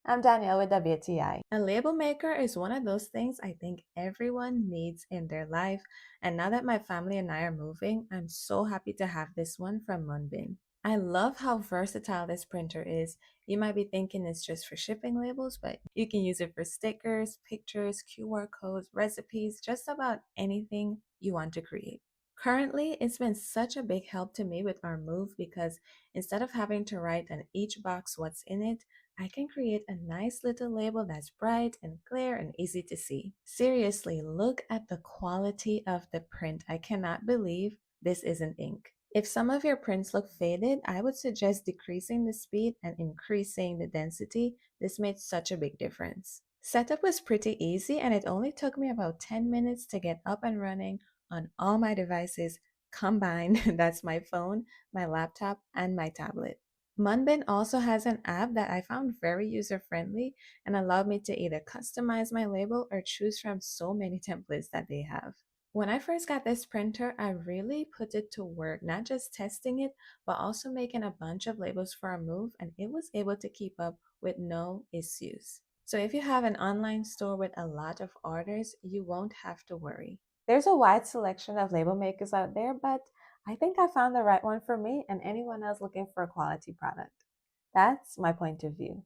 I'm Danielle with WTI. A label maker is one of those things I think everyone needs in their life. And now that my family and I are moving, I'm so happy to have this one from MUNBYN. I love how versatile this printer is. You might be thinking it's just for shipping labels, but you can use it for stickers, pictures, QR codes, recipes, just about anything you want to create. Currently, it's been such a big help to me with our move because instead of having to write on each box what's in it, I can create a nice little label that's bright and clear and easy to see. Seriously, look at the quality of the print. I cannot believe this isn't ink. If some of your prints look faded, I would suggest decreasing the speed and increasing the density. This made such a big difference. Setup was pretty easy and it only took me about 10 minutes to get up and running on all my devices combined. That's my phone, my laptop, and my tablet. MUNBYN also has an app that I found very user-friendly and allowed me to either customize my label or choose from so many templates that they have. When I first got this printer, I really put it to work, not just testing it, but also making a bunch of labels for our move, and it was able to keep up with no issues. So if you have an online store with a lot of orders, you won't have to worry. There's a wide selection of label makers out there, but I think I found the right one for me and anyone else looking for a quality product. That's my point of view.